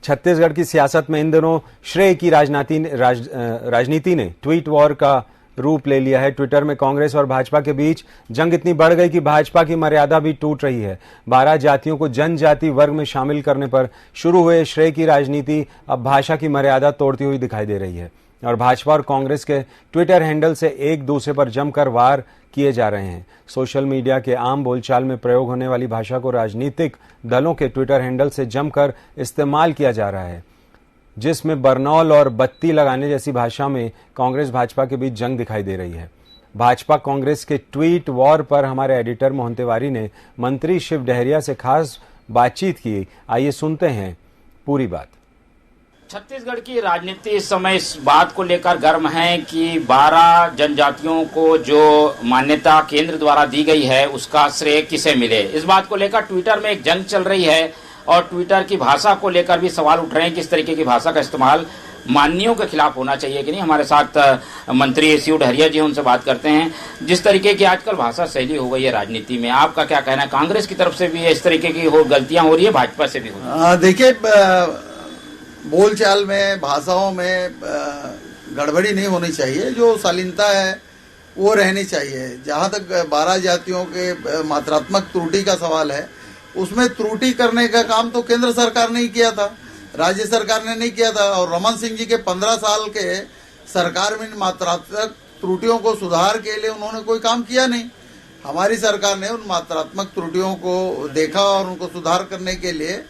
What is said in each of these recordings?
छत्तीसगढ़ की सियासत में इन दिनों श्रेय की राजनीति ने ट्वीट वॉर का रूप ले लिया है। ट्विटर में कांग्रेस और भाजपा के बीच जंग इतनी बढ़ गई कि भाजपा की मर्यादा भी टूट रही है। 12 जातियों को जनजाति वर्ग में शामिल करने पर शुरू हुए श्रेय की राजनीति अब भाषा की मर्यादा तोड़ती हुई दिखाई दे रही है और भाजपा और कांग्रेस के ट्विटर हैंडल से एक दूसरे पर जमकर वार किए जा रहे हैं। सोशल मीडिया के आम बोलचाल में प्रयोग होने वाली भाषा को राजनीतिक दलों के ट्विटर हैंडल से जमकर इस्तेमाल किया जा रहा है, जिसमें बरनौल और बत्ती लगाने जैसी भाषा में कांग्रेस भाजपा के बीच जंग दिखाई दे रही है। भाजपा कांग्रेस के ट्वीट वॉर पर हमारे एडिटर मोहन तिवारी ने मंत्री शिव डहरिया से खास बातचीत की। आइए सुनते हैं पूरी बात। छत्तीसगढ़ की राजनीति इस समय इस बात को लेकर गर्म है कि 12 जनजातियों को जो मान्यता केंद्र द्वारा दी गई है उसका श्रेय किसे मिले। इस बात को लेकर ट्विटर में एक जंग चल रही है और ट्विटर की भाषा को लेकर भी सवाल उठ रहे हैं कि इस तरीके की भाषा का इस्तेमाल माननीयों के खिलाफ होना चाहिए कि नहीं। हमारे साथ मंत्री शिव डहरिया जी, उनसे बात करते हैं। जिस तरीके की आजकल भाषा शैली हो गई है राजनीति में, आपका क्या कहना है? कांग्रेस की तरफ से भी इस तरीके की गलतियां हो रही है, भाजपा से भी हो रही है? देखिए, बोलचाल में, भाषाओं में गड़बड़ी नहीं होनी चाहिए। जो शालीनता है वो रहनी चाहिए। जहाँ तक 12 जातियों के मात्रात्मक त्रुटि का सवाल है, उसमें त्रुटि करने का काम तो केंद्र सरकार ने ही किया था, राज्य सरकार ने नहीं किया था। और रमन सिंह जी के 15 साल के सरकार में मात्रात्मक त्रुटियों को सुधार के लिए उन्होंने कोई काम किया नहीं। हमारी सरकार ने उन मात्रात्मक त्रुटियों को देखा और उनको सुधार करने के लिए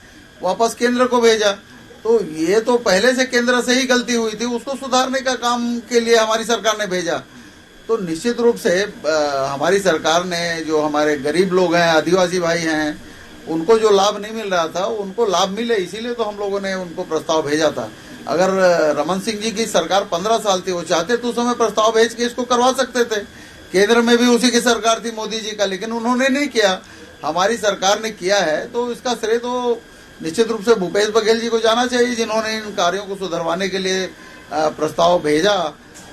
वापस केंद्र को भेजा। तो ये तो पहले से केंद्र से ही गलती हुई थी, उसको सुधारने का काम के लिए हमारी सरकार ने भेजा। तो निश्चित रूप से हमारी सरकार ने, जो हमारे गरीब लोग हैं, आदिवासी भाई हैं, उनको जो लाभ नहीं मिल रहा था उनको लाभ मिले, इसीलिए तो हम लोगों ने उनको प्रस्ताव भेजा था। अगर रमन सिंह जी की सरकार 15 साल थी, वो चाहते तो उस समय प्रस्ताव भेज के इसको करवा सकते थे। केंद्र में भी उसी की सरकार थी, मोदी जी का, लेकिन उन्होंने नहीं किया। हमारी सरकार ने किया है, तो इसका श्रेय तो निश्चित रूप से भूपेश बघेल जी को जाना चाहिए, जिन्होंने इन कार्यों को सुधरवाने के लिए प्रस्ताव भेजा।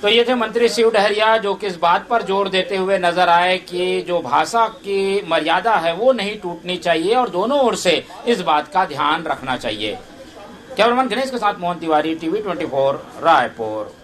तो ये थे मंत्री शिव डहरिया, जो कि इस बात पर जोर देते हुए नजर आए कि जो भाषा की मर्यादा है वो नहीं टूटनी चाहिए और दोनों ओर से इस बात का ध्यान रखना चाहिए। कैमरामैन गणेश के साथ मोहन तिवारी, टीवी 24 रायपुर।